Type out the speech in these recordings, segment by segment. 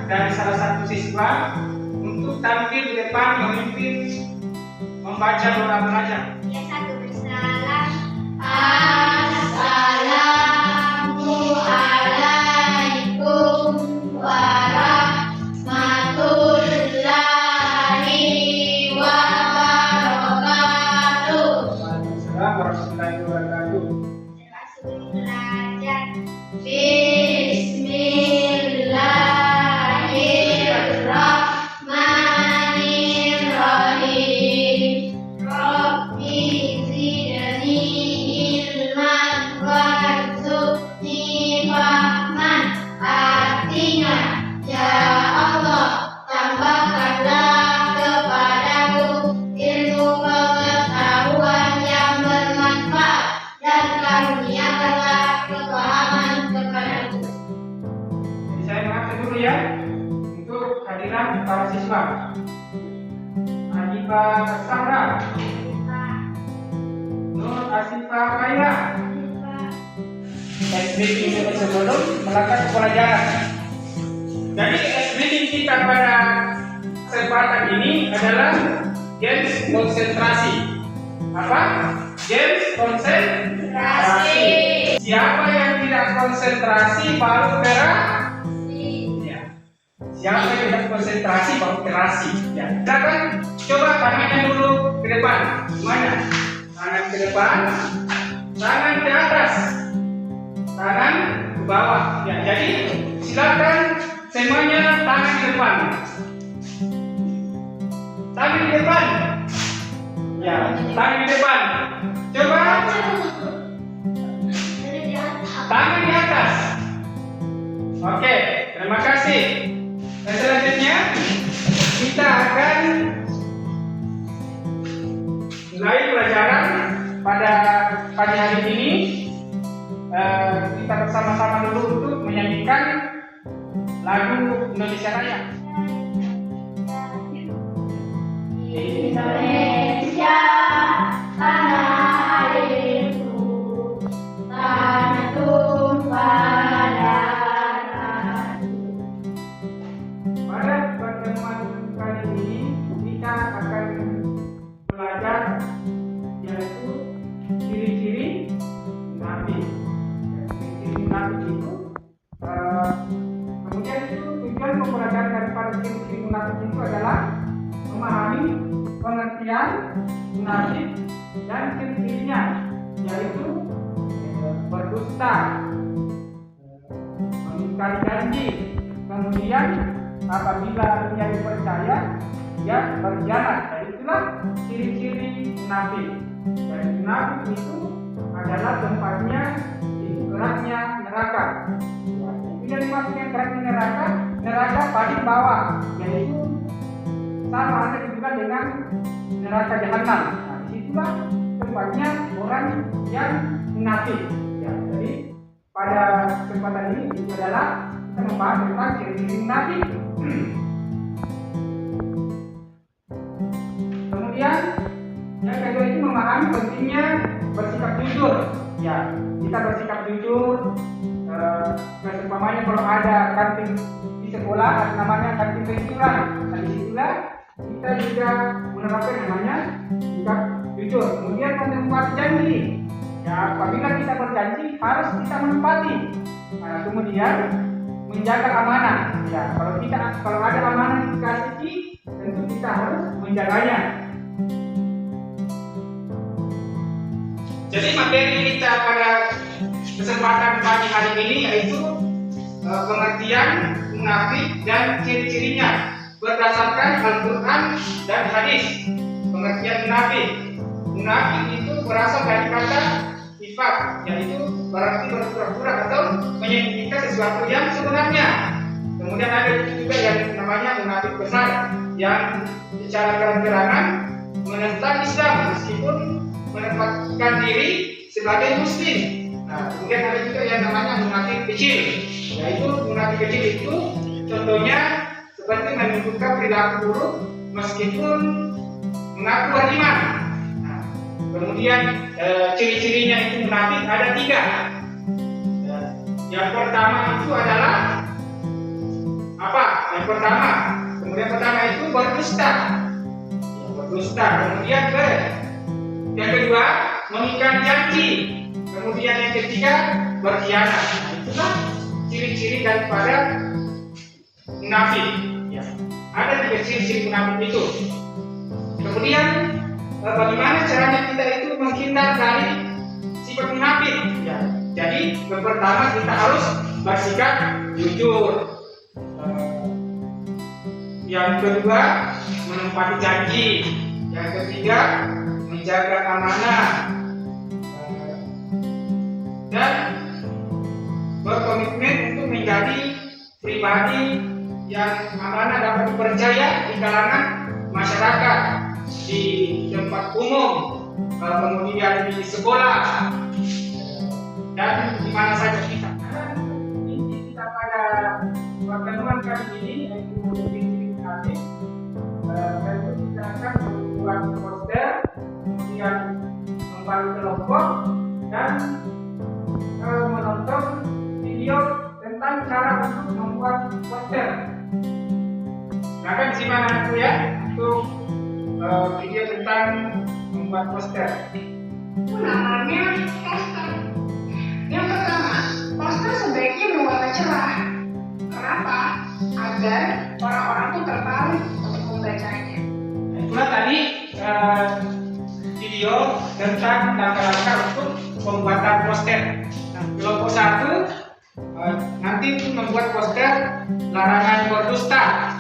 dari salah satu siswa untuk tampil di depan memimpin membaca doa munajat. Yang satu bersalam. Assalamualaikum warahmatullahi wabarakatuh. Waalaikumsalam warahmatullahi wabarakatuh. Langsung belajar. Bismillahirrahmanirrahim. Rabbi zidni ilman warzuqni fahman. Artinya, ya Allah, tambahkanlah kepadaku ilmu pengetahuan yang bermanfaat dan karuniakanlah kepahaman kepadaku. Jadi saya mengatur dulu ya untuk hadiran para siswa. Hanifah Sahra, Nur Asifah Khaira. Meeting ini sebelum melakukan pelajaran. Jadi meeting kita pada kesempatan ini adalah games konsentrasi. Apa? Games konsentrasi. Siapa yang tidak konsentrasi baru berasi? Ya. Siapa yang tidak konsentrasi baru berasi? Ya. Silakan coba tangannya dulu ke depan. Semuanya. Tangan ke depan, tangan ke atas, tangan ke bawah. Ya. Jadi silakan semuanya tangan ke depan. Tangan di depan. Ya, tangan di depan. Coba tangan di atas. Oke, terima kasih. Dan selanjutnya kita akan mulai pelajaran pada pagi hari ini. Kita bersama-sama dulu untuk menyanyikan lagu Indonesia Raya. Indonesia, tanah airku, tanah tumpah darahku. Pada pertemuan kali ini kita akan belajar yaitu ciri-ciri nabi. Ciri-ciri nabi itu kemudian itu tujuan pembelajaran daripada ciri-ciri nabi itu adalah memahami pengertian munafik dan ciri-cirinya, yaitu berdusta, mengingkari janji, kemudian apabila dia dipercaya dia berkhianat. Jadi itulah ciri-ciri munafik. Dan munafik itu adalah tempatnya geraknya neraka. Ya, itu yang dimaksudnya geraknya neraka, neraka paling bawah, yaitu sama ada juga dengan neraka jahanam. Nah, disitulah tempatnya orang yang munafik. Ya, jadi pada kesempatan ini adalah kita membahas tentang ciri-ciri munafik. Kemudian yang kedua itu memahami pentingnya bersikap jujur. Ya, kita bersikap jujur. Seumpamanya kalau ada kantin di sekolah, ada namanya kantin penjualan. Nah, disitulah kita juga menerapkan namanya sikap jujur. Kemudian menepati janji. Ya, apabila kita berjanji harus kita menepati. Nah, kemudian menjaga amanah. Ya, kalau ada amanah yang dikasih, tentu kita harus menjaganya. Jadi materi kita pada kesempatan pagi hari ini yaitu pengertian munafik dan ciri-cirinya berdasarkan Al-Quran dan hadis. Pengertian munafik. Munafik itu berasal dari kata nifaq, yaitu berarti berpura-pura atau menyembunyikan sesuatu yang sebenarnya. Kemudian ada juga yang namanya munafik besar, yang secara terang-terangan menentang Islam meskipun menempatkan diri sebagai muslim. Nah, kemudian ada juga yang namanya munafik kecil, yaitu munafik kecil itu contohnya seperti menunjukkan perilaku buruk meskipun mengaku beriman. Nah, kemudian ciri-cirinya itu munafik ada 3. Yang pertama itu adalah apa? yang pertama. Kemudian pertama itu berdusta. Berdusta. Kemudian yang kedua mengingkari janji. Kemudian yang ketiga berkhianat. Nah, itulah ciri-ciri daripada munafik. Ya. Ada 3 ciri-ciri munafik itu. Kemudian bagaimana caranya kita itu menghindar dari sifat munafik? Ya. Jadi yang pertama kita harus bersikap jujur. Yang kedua menepati janji. Yang ketiga menjaga amanah. Dan berkomitmen untuk menjadi pribadi yang amanah dapat dipercaya di kalangan masyarakat, di tempat umum, kemudian di sekolah, dan di mana saja kita. Inti kita pada pertemuan kali ini yaitu ciri-ciri munafik. Yaitu kita akan membuat poster, kemudian membangun kelompok dan menonton video tentang cara untuk membuat poster. Silakan disimak anakku ya untuk video tentang membuat poster. Namanya poster. Yang pertama, poster sebaiknya berwarna cerah. Kenapa? Agar orang-orang tuh tertarik untuk membacanya. Itulah tadi video tentang langkah-langkah untuk pembuatan poster. Nah, kelompok 1 nanti untuk membuat poster larangan berdusta.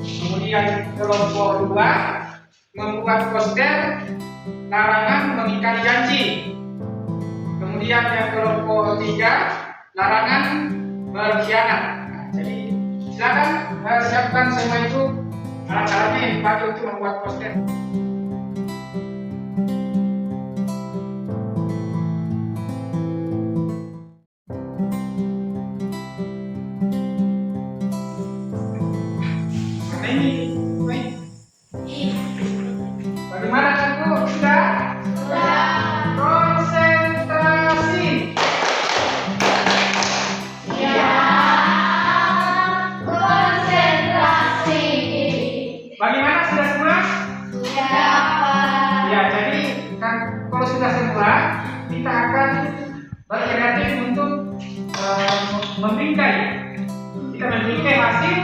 Kemudian kelompok 2 membuat poster larangan mengingkari janji. Kemudian yang kelompok 3 larangan berkhianat. Nah, jadi silakan siapkan semua itu alat-alatnya yang dipakai untuk membuat poster. Bagaimana aku sudah? Konsentrasi. Ya, konsentrasi. Bagaimana sudah semua? Sudah. Ya, jadi kan kalau sudah semua, kita akan berkreatif untuk membingkai. Kita membingkai hasil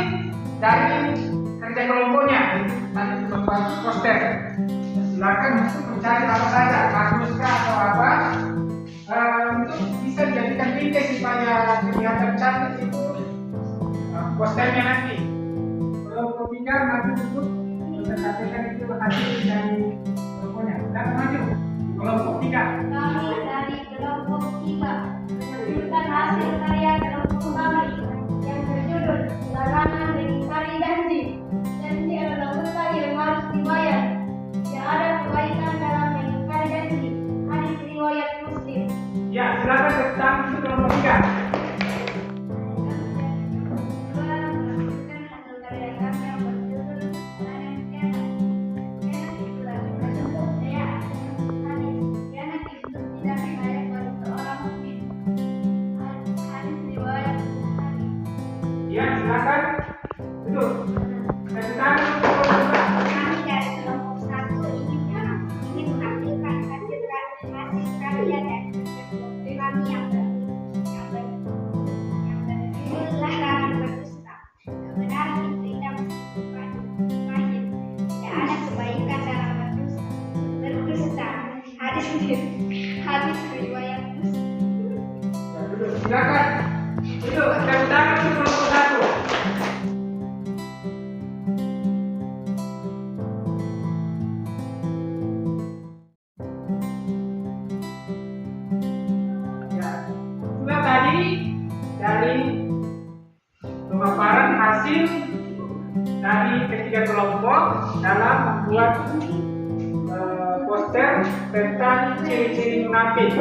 dari kerja kelompoknya. Tadi membuat poster. Silakan untuk mencari apa saja, kardus atau apa, untuk bisa dijadikan bingkai supaya kelihatan cantik itu posternya nanti. Kelompok 3 nanti untuk mencatatkan itu hasil dari kelompoknya. Dan maju kelompok 3. Kami dari kelompok 3 menunjukkan hasil karya kelompok kami yang berjudul Larangan Mengingkari Janji. Janji adalah hutang yang harus dibayar. Tidak ada kebaikan dalam mengingkari janji. Hadis riwayat Muslim. Ya, silakan tentang itu kelompok 3. Ya, silakan. Duduk. Tentang kelompok 2. Kami dari kelompok 1 ingin menampilkan hasil karya dan kerja kami yang berjudul Larangan Berdusta. Kebenaran itu indah meskipun pahit. Tidak ada kebaikan dalam berdusta. Hadis riwayat Muslim. Ya, duduk. Silakan. Duduk. Tentang itu kelompok 1. Itulah tadi dari pemaparan hasil dari ketiga kelompok dalam membuat poster tentang ciri-ciri munafik.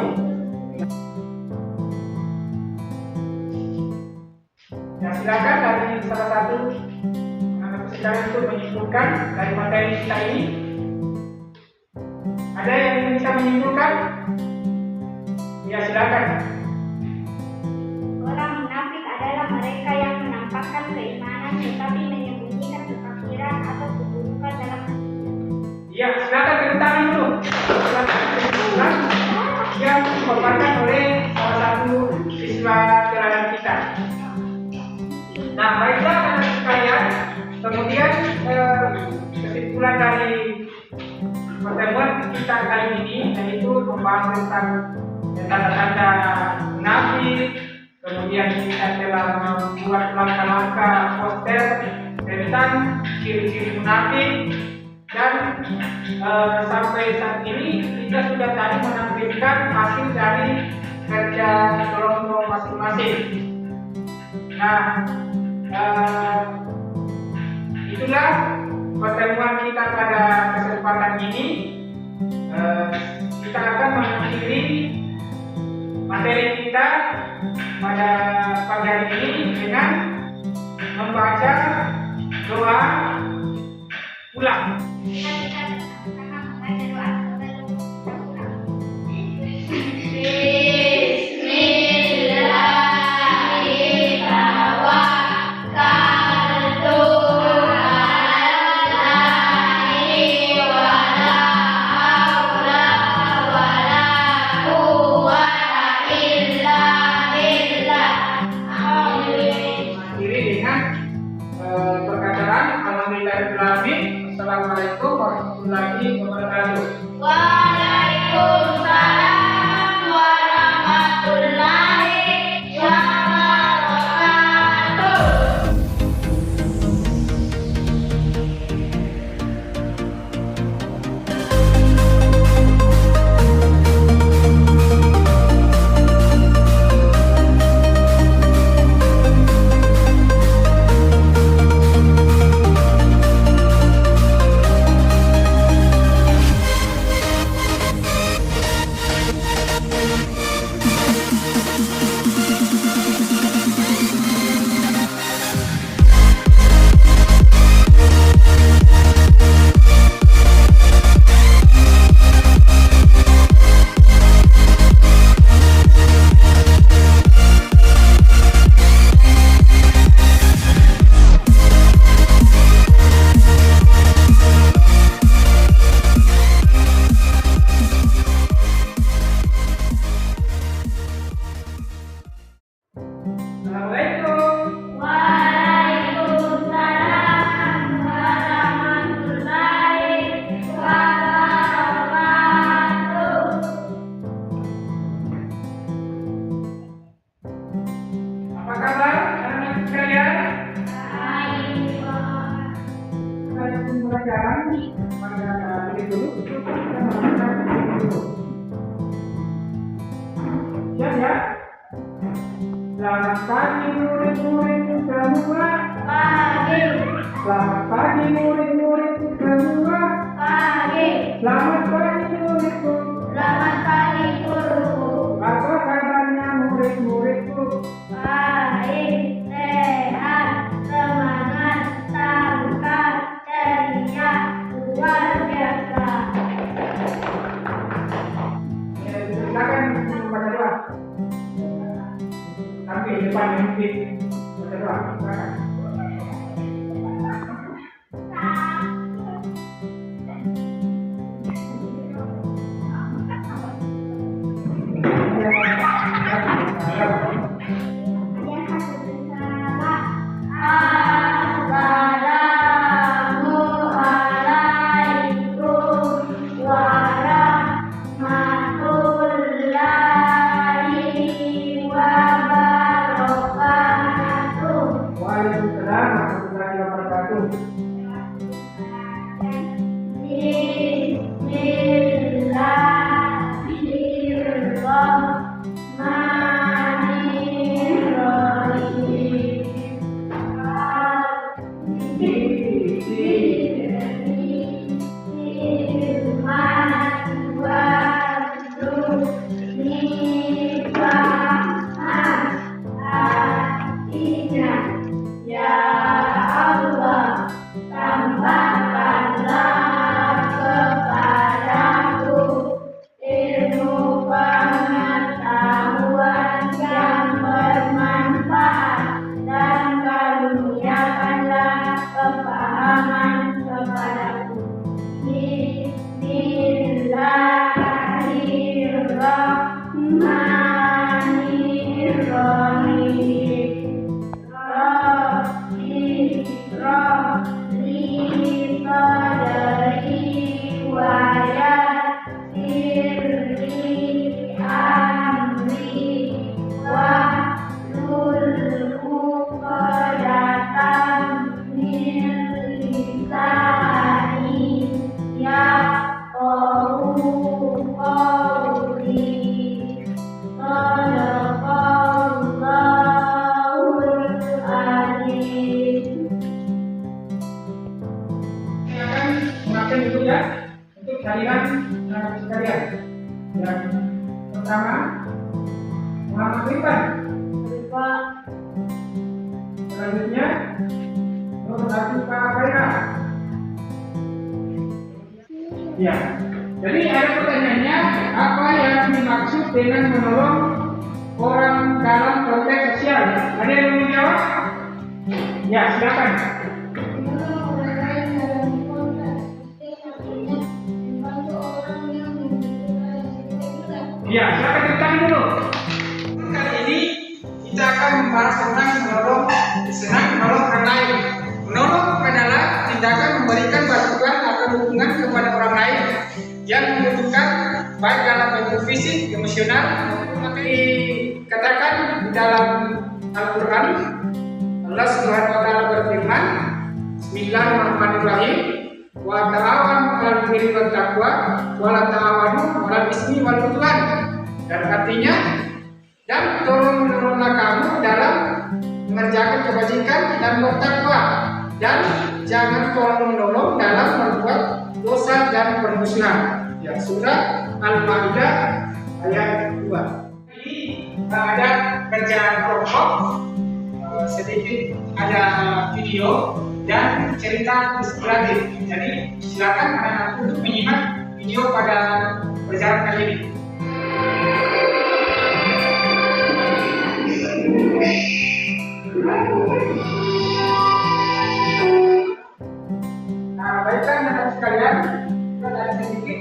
Ya, silakan dari salah satu anak sekalian untuk menyimpulkan dari materi kita ini. Ada yang bisa menyimpulkan? Ya, silakan. Orang munafik adalah mereka yang menampakkan keimanan tetapi disampaikan oleh salah satu siswa teladan kita. Nah, baiklah anak-anak sekalian, kemudian kesimpulan dari pertemuan kita kali ini yaitu membahas tentang tanda-tanda munafik. Kemudian kita telah membuat langkah-langkah poster tentang ciri-ciri munafik, dan sampai saat ini kita sudah tadi menampilkan hasil dari kerja kelompok masing-masing. Nah, itulah pertemuan kita pada kesempatan ini. Kita akan mengakhiri materi kita pada pagi hari ini dengan membaca doa ulang. Assalamualaikum warahmatullahi wabarakatuh. Waalaikumsalam warahmatullahi wabarakatuh. Assalamualaikum. Waalaikumsalam warahmatullahi wabarakatuh. Apa kabar anak-anak sekalian? Baik, Pak. Kita pembelajaran pada hari dulu. Siap ya? Selamat pagi murid-murid semua. Pagi, Selamat pagi murid-murid semua. pagi. Selamat pagi muridku. Selamat pagi, guruku. Apa kabarnya murid-muridku? Baik, sehat, semangat, tangkap, ceria, luar biasa. Ya, silakan membaca doa. Tapi di depan mungkin baca doa. Silakan. Assalamualaikum warahmatullahi wabarakatuh. Waalaikumsalam Itu ya untuk harian sekalian. Yang pertama, Muhammad Rifan. Selanjutnya, Nur Hatifa Khaira. Ya, jadi ada pertanyaannya, apa yang dimaksud dengan menolong orang dalam konteks sosial? Ada yang mau menjawab? Ya, silakan. Ya, silakan ditanya dulu. Kali ini kita akan membahas tentang menolong orang lain. Menolong adalah tindakan memberikan bantuan atau dukungan kepada orang lain yang membutuhkan, baik dalam bentuk fisik, emosional. Maka dikatakan di dalam Al-Quran, Allah Subhanahu wa Ta'ala berfirman, Bismillahirrahmanirrahim. Wa ta'awanu 'alal birri wat taqwa wa la ta'awanu 'alal ismi wal 'udwan. Dan artinya, dan tolong-menolonglah kamu dalam mengerjakan kebajikan dan bertakwa, dan jangan tolong-menolong dalam berbuat dosa dan permusuhan. Ya, surah Al-Maidah ayat 2. Ini ada kerjaan kelompok, sedikit ada video dan cerita inspiratif. Jadi silakan anak-anak untuk menyimak video pada perjalanan kali ini. Nah, baiklah anak-anak sekalian, kita ada sedikit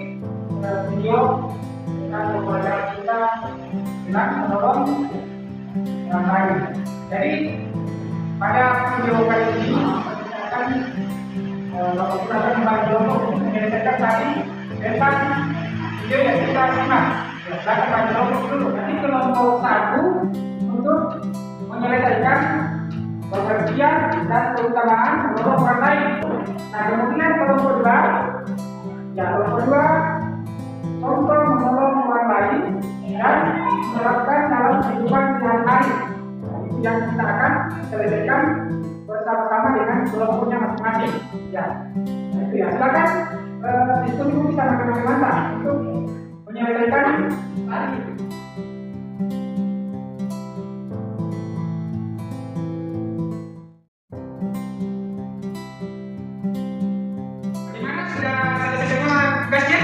video tentang pembelajaran kita tentang menolong orang lain. Jadi pada video kali ini kita akan membahas kelompok menyelesaikan tadi tentang video yang kita simak. Silakan bagi kelompok dulu. Nanti kelompok 1 untuk menyelesaikan pengertian dan keutamaan menolong orang lain. Nah, kemudian kelompok 2, contoh menolong orang lain dan menerapkan dalam kehidupan sehari-hari. Itu yang kita akan selesaikan bersama-sama dengan kelompoknya masing-masing. Ya, nah itu ya. Silakan diskusi bisa makan masa untuk menyelesaikan tadi. Bagaimana, sudah selesai semua tugasnya?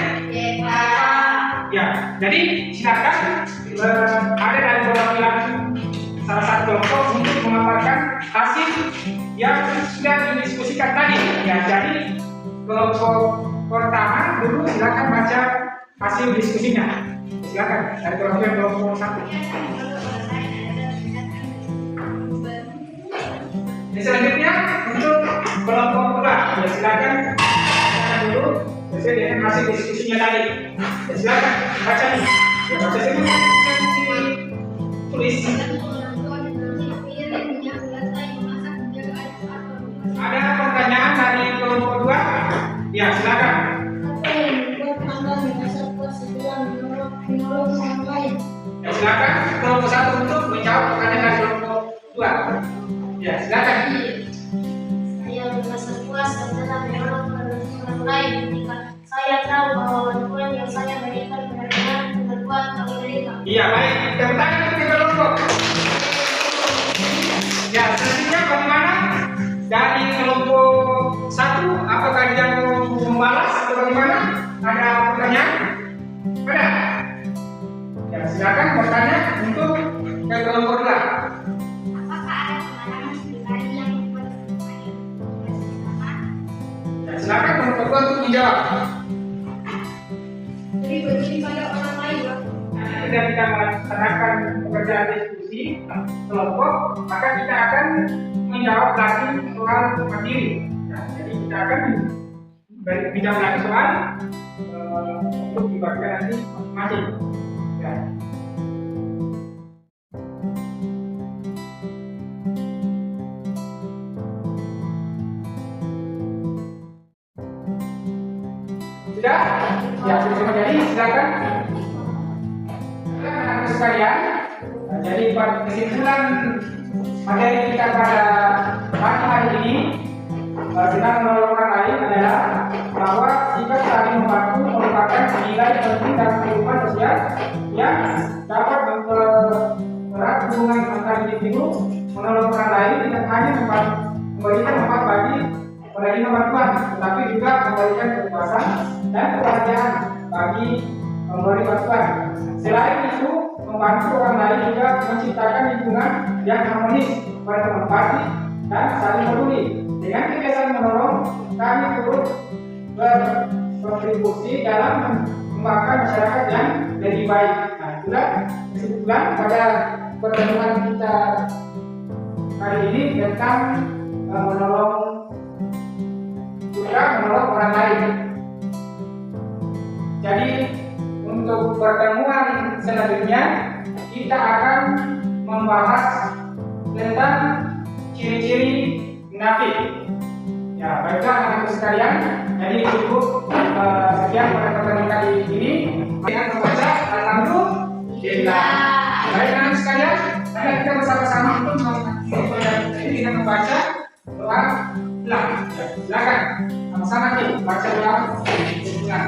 Ya, jadi silakan ada dari perwakilan salah satu kelompok untuk memaparkan hasil yang sudah didiskusikan tadi. Ya, jadi kelompok pertama dulu silakan baca hasil diskusinya. Silakan dari kelompok 1. Selanjutnya untuk kelompok 2, ya silakan baca dulu sesuai dengan hasil diskusinya tadi. Ya, silakan baca nih. Ya, baca semua. Tulis. Ada pertanyaan dari kelompok 2? Ya, silakan. Ya, silakan kelompok 1 untuk menjawab pertanyaan dari kelompok 2. Ya, silakan. Saya merasa puas karena menolong orang lain ketika saya tahu bahwa bantuan yang saya berikan benar-benar berbuat bagi mereka. Iya, baik. Tepuk tangan untuk kelompok. Ya, selanjutnya bagaimana? Dari kelompok 1, apakah dia mau membalas atau bagaimana? Ada pertanyaan? Ada? Ya, silakan bertanya untuk ke kelompok 2. Apakah ada pengalaman pribadi yang membuat saya bersama? Ya, silakan kelompok 2 untuk menjawab. Jadi begini pada orang lain, Pak. Nah, tidak kita melaksanakan pekerjaan pembelajaran diskusi kelompok, maka kita akan menjawab lagi soal mandiri. Ya, jadi kita akan menjawab lagi soal untuk dibagikan nanti masing-masing. Ya. Sudah? Ya, sudah menjadi, silakan. Anak-anak sekalian, jadi kesimpulan materi kita pada pagi hari ini dengan menolong orang lain adalah bahwa sikap saling membantu merupakan nilai penting dalam kehidupan sosial yang dapat mempererat hubungan antar individu. Menolong orang lain tidak hanya memberikan manfaat bagi penerima bantuan, tetapi juga memberikan kepuasan dan kebahagiaan bagi pemberi bantuan. Selain itu, membantu orang lain juga menciptakan lingkungan yang harmonis, berempati dan saling peduli. Dengan kebiasaan menolong, kami turut berkontribusi dalam mengembangkan masyarakat yang lebih baik. Nah, itulah kesimpulan pada pertemuan kita hari ini tentang menolong orang lain. Jadi untuk pertemuan selanjutnya kita akan membahas tentang ciri-ciri munafik. Ya, baiklah anak-anak sekalian, jadi cukup sekian pada pertemuan kali ini dengan membaca Alhamdulillah. Baik anak-anak sekalian, mari kita bersama-sama untuk ini dengan membaca doa ulang. Silakan sama-sama kita baca doa ulang.